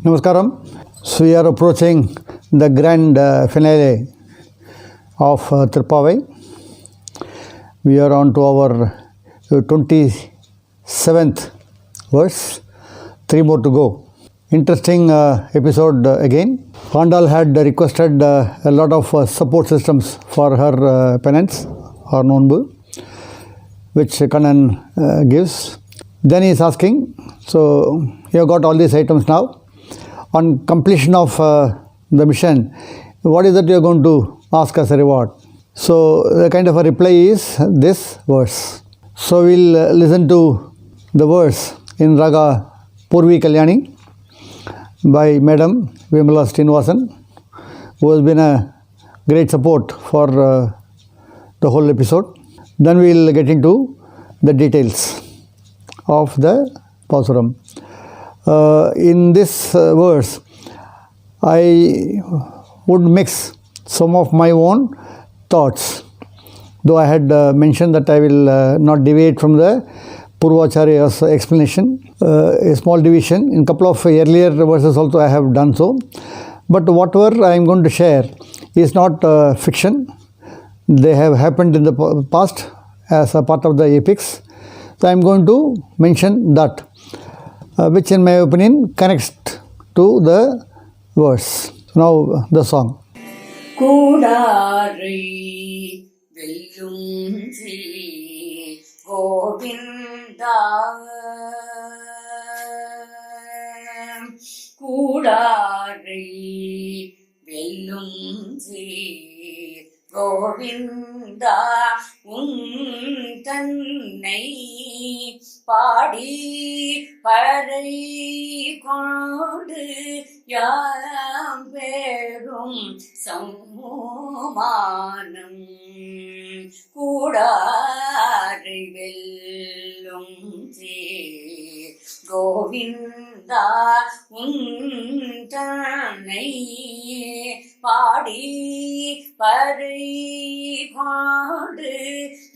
Namaskaram. So we are approaching the grand finale of Tirupavai. We are on to our 27th verse. 3 more to go. Interesting episode again. Pandal had requested a lot of support systems for her penance or nonbu, which Kannan gives. Then he is asking, so you have got all these items now. On completion of the mission, what is that you are going to ask as a reward? So the kind of a reply is this verse. So we'll listen to the verse in Raga Purvi Kalyani by Madam Vimala Srinivasan, who has been a great support for the whole episode. Then we'll get into the details of the Pasuram. In this verse, I would mix some of my own thoughts, though I had mentioned that I will not deviate from the Purvacharya's explanation. A small deviation. In a couple of earlier verses also I have done so. But whatever I am going to share is not fiction. They have happened in the past as a part of the epics. So I am going to mention that, which in my opinion connects to the verse. Now the song. கூடாரை வெல்லும் ஸ்ரீ கோவிந்தா கூடாரை வெல்லும் ஸ்ரீ கோவிந்தா உன் தன்னை பாடி பறை கொண்டு யாம் பெரும் சம்மானம் கூடாரை வெல்லும் கோவிந்தா உன் தன்னை பாடி பறை கொண்டு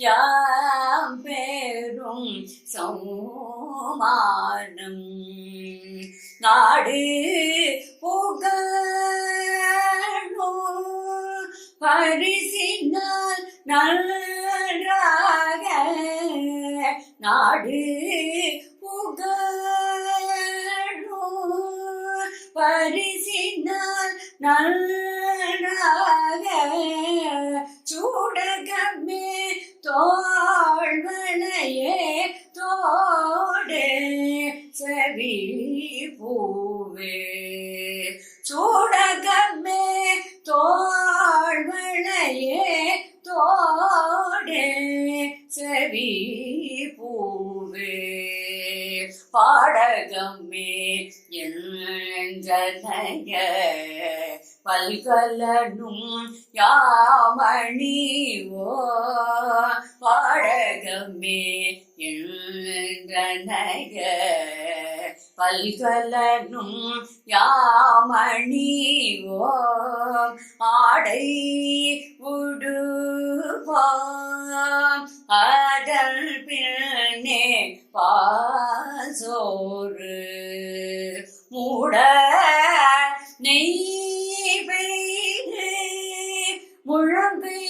யாம் பெரும் சம்மானம் நாடு புகழும் பரிசினால் நன்றாக நாடு புகழும் பரிசினால் நன்றாக சூடகமே தோள்வளையே தோடே செவி பூவே சூடகமே தோள்வளையே தோடே செவி பூவே பாடகமே எஞ்சனைய பல்கலனும் யாமணிவோ பாடகமே எஞ்சனைய பல்கலனும் யாமணிவோ ஆடை உடுவாம் அதல் பின்னே பாசோறு மூட நெய் பெய்து முழங்கை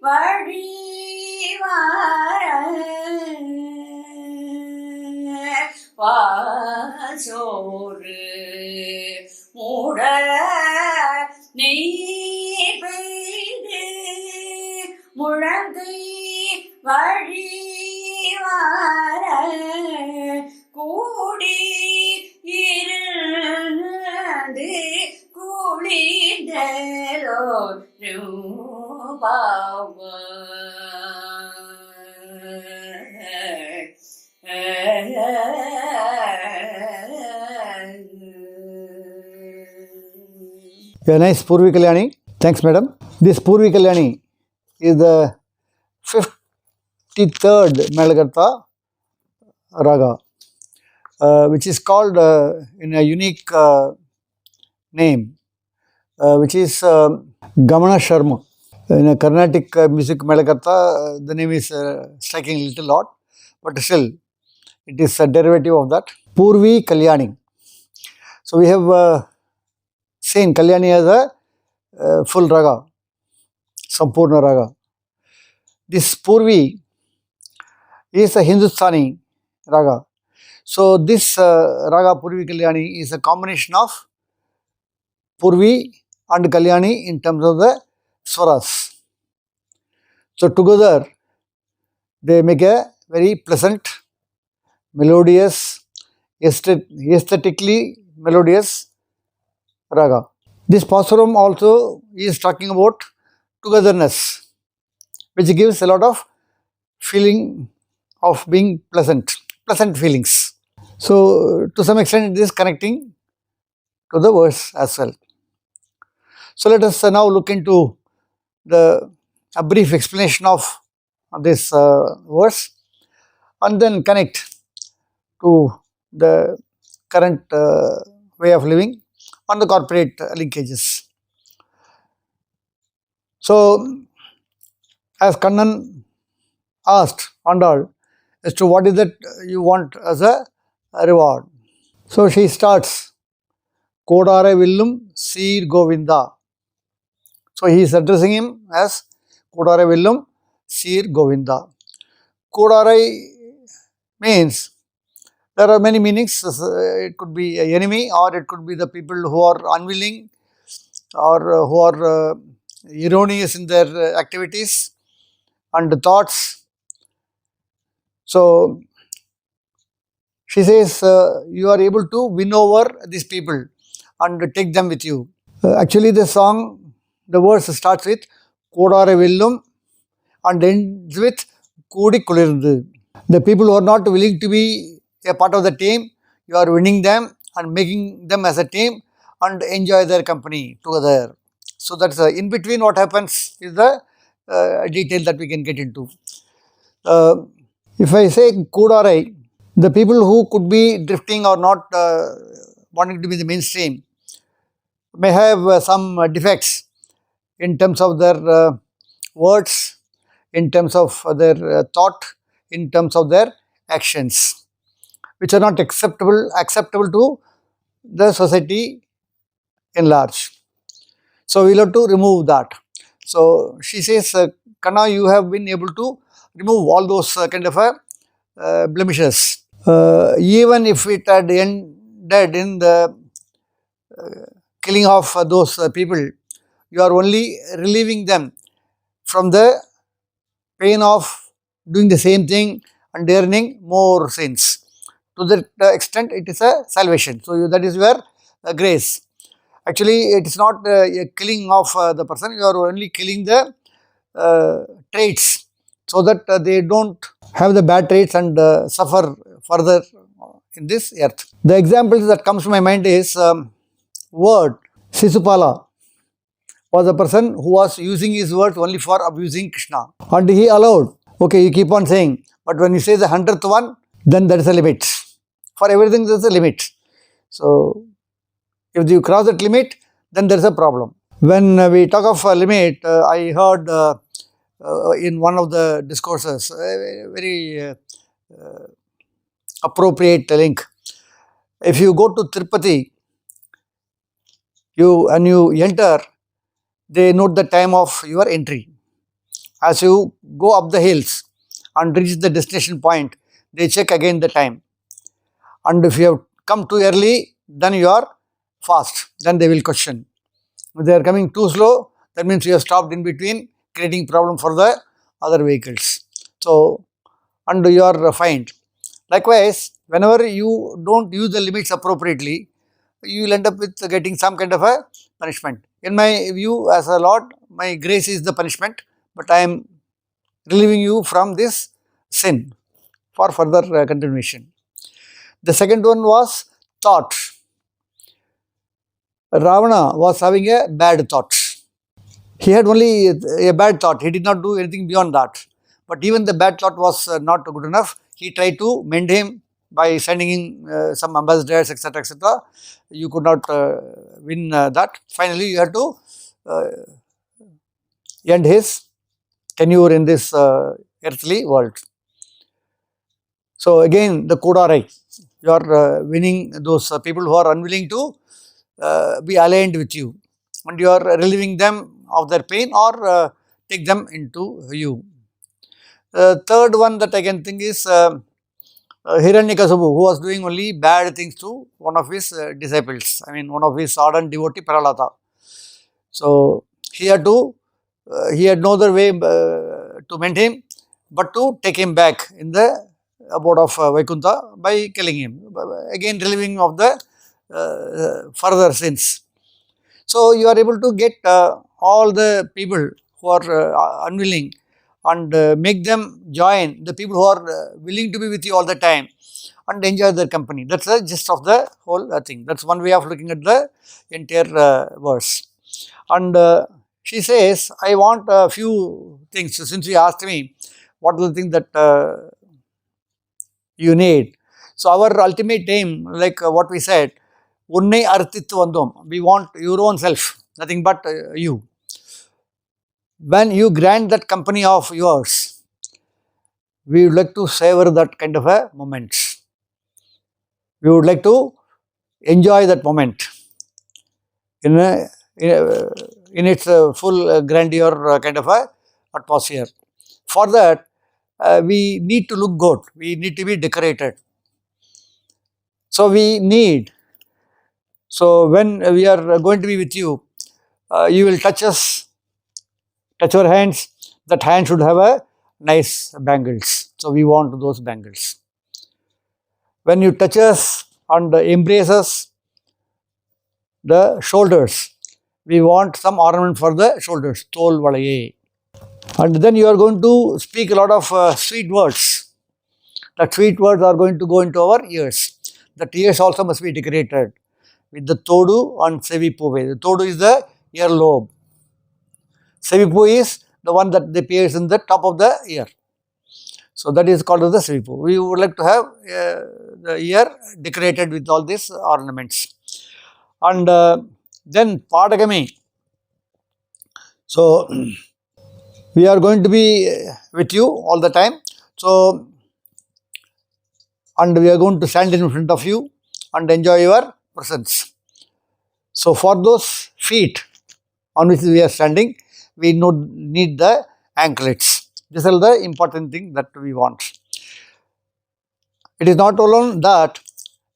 வழிவார பாசோறு மூட நெய் பெய்து முழங்கை வழிவார கூடி இருந்து குளிந்தலோ ரூபாவ A nice Purvi Kalyani. Thanks, madam. This Purvi Kalyani is the 53rd Malagartha Raga, which is called in a unique name, which is Gamana Sharma. In a Carnatic music Malagartha, the name is striking a little odd, but still it is a derivative of that. Purvi Kalyani. So we have seen Kalyani as a full raga, Sampurna raga. This Purvi is a Hindustani raga. So this raga Purvi Kalyani is a combination of Purvi and Kalyani in terms of the swaras. So together they make a very pleasant, melodious, aesthetically melodious raga. This Pasuram also is talking about togetherness, which gives a lot of feeling of being pleasant feelings. So to some extent it is connecting to the verse as well. So let us now look into a brief explanation of this verse and then connect to the current way of living and the corporate linkages. So as Kannan asked Andal as to what is that you want as a reward. So she starts Kodare Villum Seer Govinda. So he is addressing him as Kodare Villum Seer Govinda. Kodare means there are many meanings. It could be an enemy, or it could be the people who are unwilling or who are erroneous in their activities and thoughts. So she says you are able to win over these people and take them with you. Actually, the song, the verse starts with Kodare Villum and ends with Kudi Kulirundu. The people who are not willing to be a part of the team, you are winning them and making them as a team and enjoy their company together. So that's in between what happens is the detail that we can get into. If I say Kodare, the people who could be drifting or not wanting to be in the mainstream may have some defects in terms of their words, in terms of their thought, in terms of their actions, which are not acceptable to the society in large. So we'll have to remove that. So she says, Kana, you have been able to remove all those kind of blemishes. Even if it had ended in the killing of those people, you are only relieving them from the pain of doing the same thing and earning more sins. To that extent, it is a salvation. So that is your grace. Actually, it is not a killing of the person. You are only killing the traits, so that they don't have the bad traits and suffer further in this earth. The examples that comes to my mind is word Sisupala was a person who was using his words only for abusing Krishna, and he allowed. Okay, you keep on saying, but when you say the 100th one, then there is a limit. For everything there is a limit. So if you cross that limit, then there is a problem. When we talk of a limit, I heard in one of the discourses a very appropriate link. If you go to Tirupati, you enter, they note the time of your entry. As you go up the hills and reach the destination point, they check again the time. And if you have come too early, then you are fast. Then they will question. If they are coming too slow, that means you have stopped in between, creating problem for the other vehicles. So, and you are fined. Likewise, whenever you don't use the limits appropriately, you will end up with getting some kind of a punishment. In my view, as a Lord, my grace is the punishment, but I am relieving you from this sin for further continuation. The second one was thought. Ravana was having a bad thought. He had only a bad thought. He did not do anything beyond that. But even the bad thought was not good enough. He tried to mend him by sending in some ambassadors, etc., etc. You could not win that. Finally, you had to end his tenure in this earthly world. So again, the Kodarai, you are winning those people who are unwilling to be aligned with you, and you are relieving them of their pain or take them into you. The third one that I can think is Hiranyakasipu, who was doing only bad things to one of his disciples, I mean one of his ardent devotee Prahlada. So he had no other way to maintain him but to take him back in the abode of Vaikuntha by killing him, again relieving of the further sins. So you are able to get all the people who are unwilling and make them join the people who are willing to be with you all the time and enjoy their company. That's the gist of the whole thing. That's one way of looking at the entire verse. And she says, I want a few things. Since you asked me, what are the things that you need? So our ultimate aim, like what we said, Unnai Arthittu Vandom, we want your own self, nothing but you. When you grant that company of yours, we would like to savor that kind of a moment. We would like to enjoy that moment in its full grandeur kind of a atmosphere. For that, we need to look good, we need to be decorated. So when we are going to be with you, you will touch us, touch our hands, that hand should have a nice bangles. So we want those bangles. When you touch us and embrace us, the shoulders, we want some ornament for the shoulders, tol valaye. And then you are going to speak a lot of sweet words. The sweet words are going to go into our ears. The ears also must be decorated with the todu and sevipuve. The todu is the earlobe. Sevipu is the one that appears in the top of the ear. So that is called as the sevipu. We would like to have the ear decorated with all these ornaments. And then Padagami. So we are going to be with you all the time. So, and we are going to stand in front of you and enjoy your presence. So for those feet on which we are standing, we need the anklets. These are the important thing that we want. It is not alone that,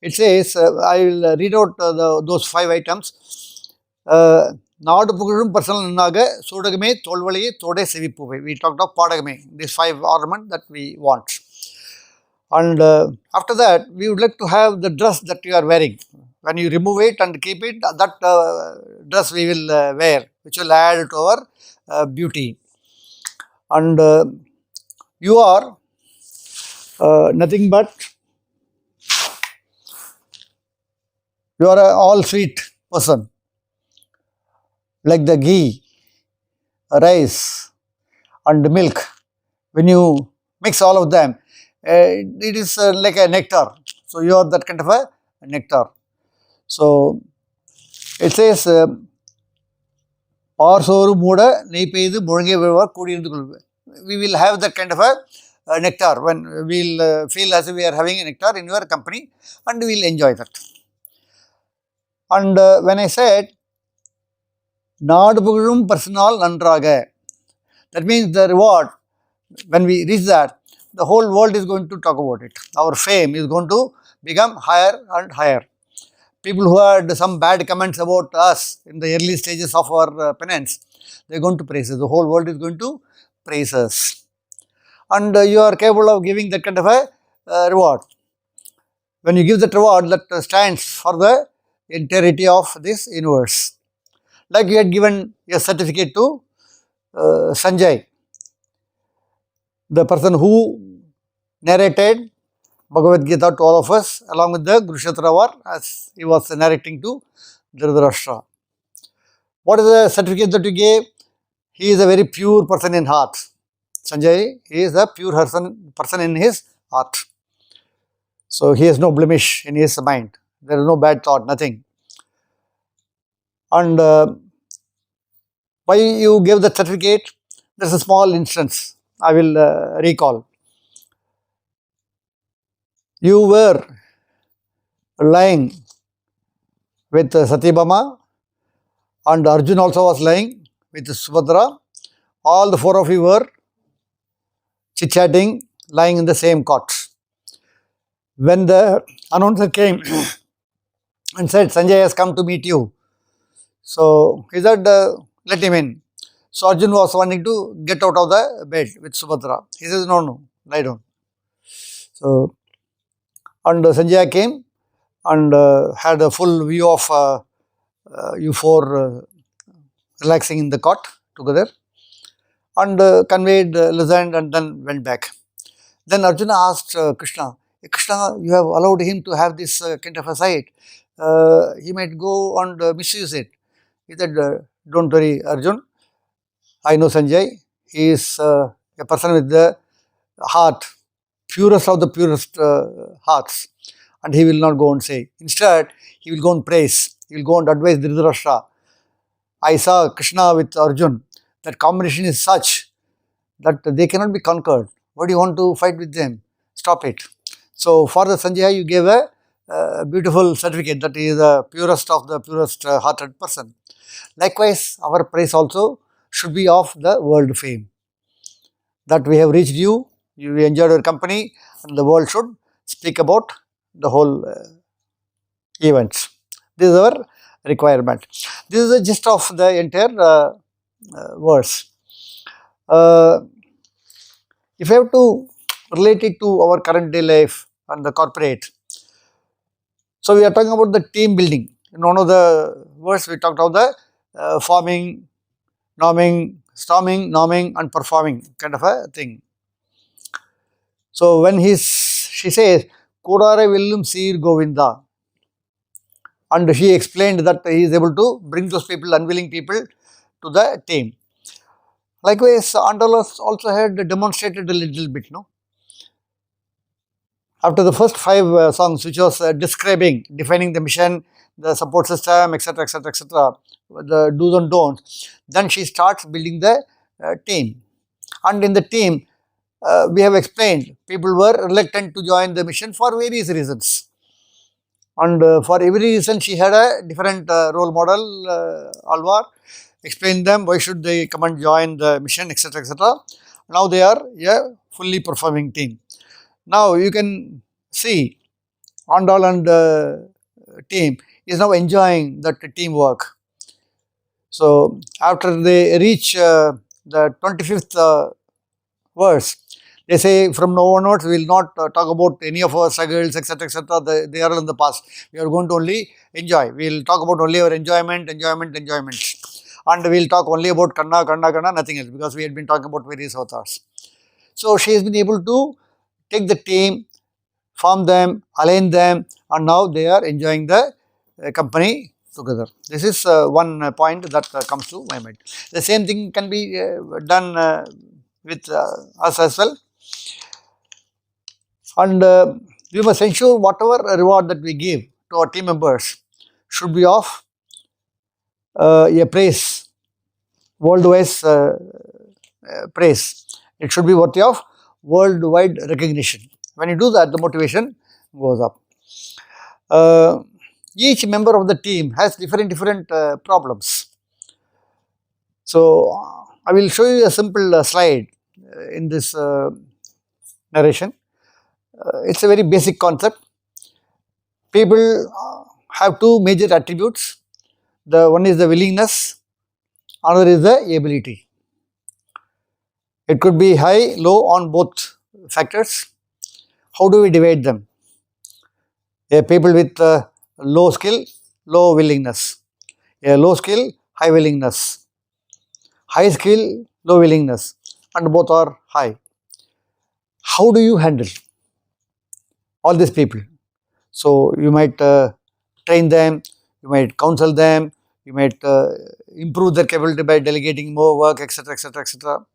it says, I will read out those 5 items. Naadu Pugurum personal naga, Sodagame, Tolvali, Tode Sevipuve. We talked of Padagame, these 5 ornaments that we want. And after that, we would like to have the dress that you are wearing. When you remove it and keep it, that dress we will wear, which will add to our beauty. And you are nothing but, you are an all sweet person, like the ghee, rice and milk. When you mix all of them, it is like a nectar. So you are that kind of a nectar. So it says, Parsoru Muda, Nepedu, Murange, we will have that kind of a nectar when we will feel as if we are having a nectar in your company, and we will enjoy that. And when I said, Naadupugum personal Nandraga, that means the reward, when we reach that, the whole world is going to talk about it. Our fame is going to become higher and higher. People who had some bad comments about us in the early stages of our penance, they are going to praise us. The whole world is going to praise us. And you are capable of giving that kind of a reward. When you give that reward, that stands for the entirety of this universe. Like you had given a certificate to Sanjay, the person who narrated Bhagavad Gita to all of us, along with the Kurukshetra war, as he was narrating to Dhritarashtra. What is the certificate that you gave? He is a very pure person in heart. Sanjay, he is a pure person in his heart. So he has no blemish in his mind. There is no bad thought, nothing. And why you gave the certificate? There is a small instance I will recall. You were lying with Satyabhama, and Arjun also was lying with Subhadra. All the four of you were chit-chatting, lying in the same cot. When the announcer came and said, Sanjay has come to meet you. So he said, let him in. So Arjun was wanting to get out of the bed with Subhadra. He says, no, lie down. So, and Sanjay came and had a full view of you four relaxing in the cot together, and conveyed, listened, and then went back. Then Arjuna asked Krishna, Krishna, you have allowed him to have this kind of a sight. He might go and misuse it. He said, don't worry, Arjun. I know Sanjay. He is a person with the heart, purest of the purest hearts. And he will not go and say. Instead, he will go and praise. He will go and advise Dhritarashtra. I saw Krishna with Arjun. That combination is such that they cannot be conquered. What do you want to fight with them? Stop it. So for the Sanjaya, you gave a beautiful certificate that he is the purest of the purest hearted person. Likewise, our praise also should be of the world fame. That we have reached you, you enjoyed your company, and the world should speak about the whole events. This is our requirement. This is the gist of the entire verse. If I have to relate it to our current day life and the corporate, so we are talking about the team building. In one of the verse, we talked about the forming, norming, storming, norming, and performing kind of a thing. So when she says, Kodare Villum Seer Govinda, and she explained that he is able to bring those people, unwilling people, to the team. Likewise, Andalas also had demonstrated a little bit, no? After the first five songs, which was defining the mission, the support system, etc., etc., etc., the do's and don'ts, then she starts building the team. And in the team, we have explained, people were reluctant to join the mission for various reasons. And for every reason, she had a different role model, Alvar, explained them why should they come and join the mission, etc., etc. Now they are a fully performing team. Now you can see Andal and team is now enjoying that teamwork. So after they reach the 25th verse, they say from now onwards we will not talk about any of our struggles, etc., etc. They are all in the past. We are going to only enjoy. We will talk about only our enjoyment. And we will talk only about Kanna, nothing else, because we had been talking about various avatars. So she has been able to take the team, form them, align them, and now they are enjoying the company together. This is one point that comes to my mind. The same thing can be done with us as well. And we must ensure whatever reward that we give to our team members should be of a praise, worldwide praise. It should be worthy of worldwide recognition. When you do that, the motivation goes up. Each member of the team has different problems. So I will show you a simple slide in this narration. It's a very basic concept. People have two major attributes. The one is the willingness, another is the ability. It could be high, low on both factors. How do we divide them? People with low skill, low willingness. Low skill, high willingness. High skill, low willingness, and both are high. How do you handle all these people? So you might train them, you might counsel them, you might improve their capability by delegating more work, etc., etc., etc.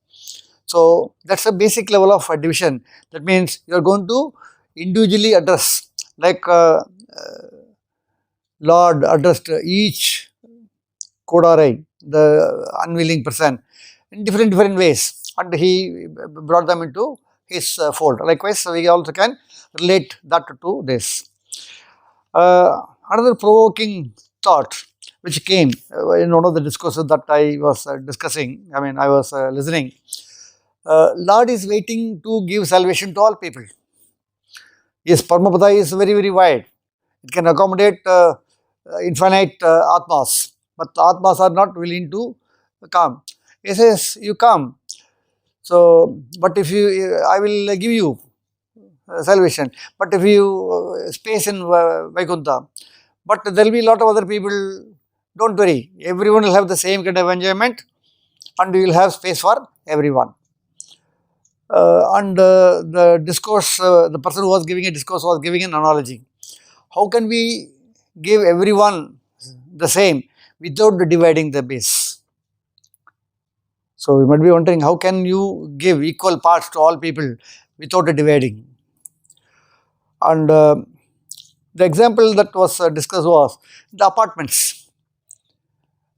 So that's a basic level of division. That means you are going to individually address, like Lord addressed each Kodarai, the unwilling person, in different ways, and he brought them into his fold. Likewise, we also can relate that to this. Another provoking thought which came in one of the discourses that I was discussing, I was listening. Lord is waiting to give salvation to all people. Yes, Paramapada is very, very wide. It can accommodate infinite Atmas, but the Atmas are not willing to come. He says, you come. So, but if you, I will give you salvation. But if you space in Vaikuntha, but there will be a lot of other people, don't worry, everyone will have the same kind of enjoyment and you will have space for everyone. The discourse, the person who was giving a discourse was giving an analogy. How can we give everyone the same without dividing the base? So you might be wondering, how can you give equal parts to all people without dividing? And the example that was discussed was the apartments.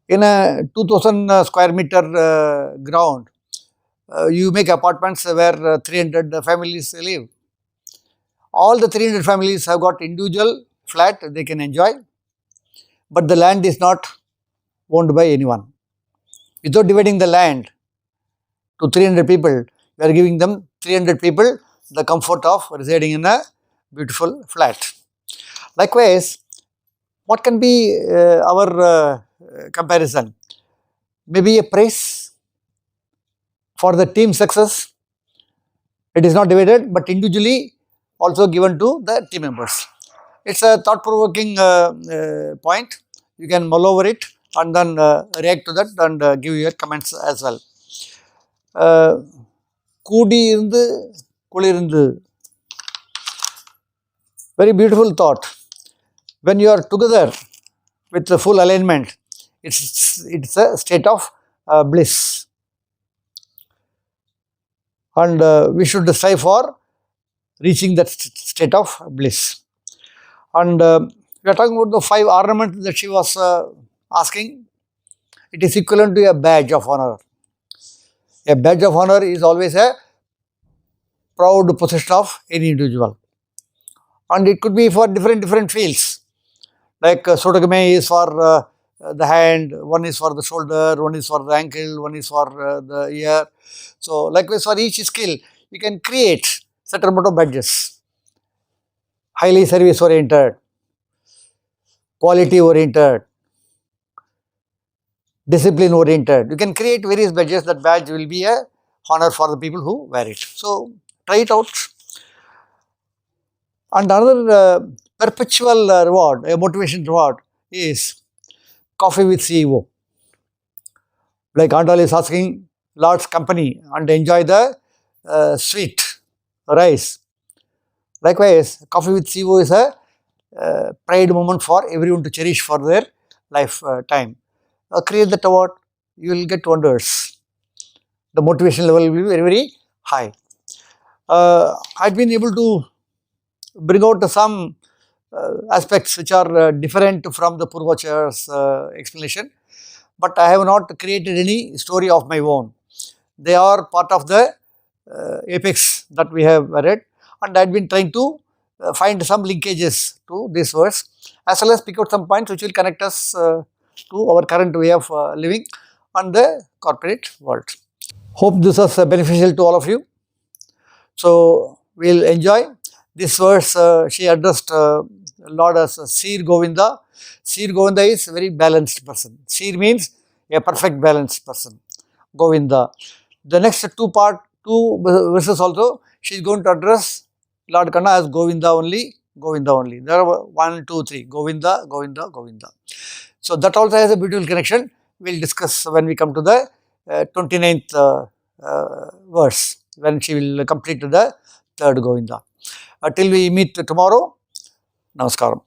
In a 2000 square meter ground, you make apartments where 300 families live. All the 300 families have got individual flat they can enjoy, but the land is not owned by anyone. Without dividing the land to 300 people, we are giving them 300 people the comfort of residing in a beautiful flat. Likewise, what can be our comparison? Maybe a prize for the team success. It is not divided, but individually also given to the team members. It's a thought-provoking point. You can mull over it and then react to that and give your comments as well. கூடி இருந்து குளிர்ந்து, very beautiful thought. When you are together with the full alignment, it's a state of bliss, and we should strive for reaching that state of bliss. And we are talking about the 5 ornaments that she was asking. It is equivalent to a badge of honor. A badge of honor is always a proud possession of any individual, and it could be for different fields. Like Sotogame is for the hand, one is for the shoulder, one is for the ankle, one is for the ear. So likewise for each skill, you can create certain amount of badges. Highly service oriented, quality oriented, discipline oriented. You can create various badges. That badge will be a honor for the people who wear it. So try it out. And another perpetual reward, a motivation reward, is coffee with CEO. Like Andal is asking Lord's company and enjoy the sweet rice. Likewise, coffee with CEO is a pride moment for everyone to cherish for their lifetime. Create that award, you will get wonders. The motivation level will be very, very high. I've been able to bring out some aspects which are different from the Purvacharya's explanation, but I have not created any story of my own. They are part of the apex that we have read, and I have been trying to find some linkages to this verse, as well as pick out some points which will connect us to our current way of living and the corporate world. Hope this was beneficial to all of you. So we will enjoy this verse. She addressed Lord as Seer Govinda. Seer Govinda is a very balanced person. Seer means a perfect balanced person. Govinda. The next two verses also, she is going to address Lord Kanna as Govinda only, Govinda only. There are 1, 2, 3, Govinda, Govinda, Govinda. So that also has a beautiful connection. We will discuss when we come to the 29th verse, when she will complete the third Govinda. Till we meet tomorrow, Namaskaram.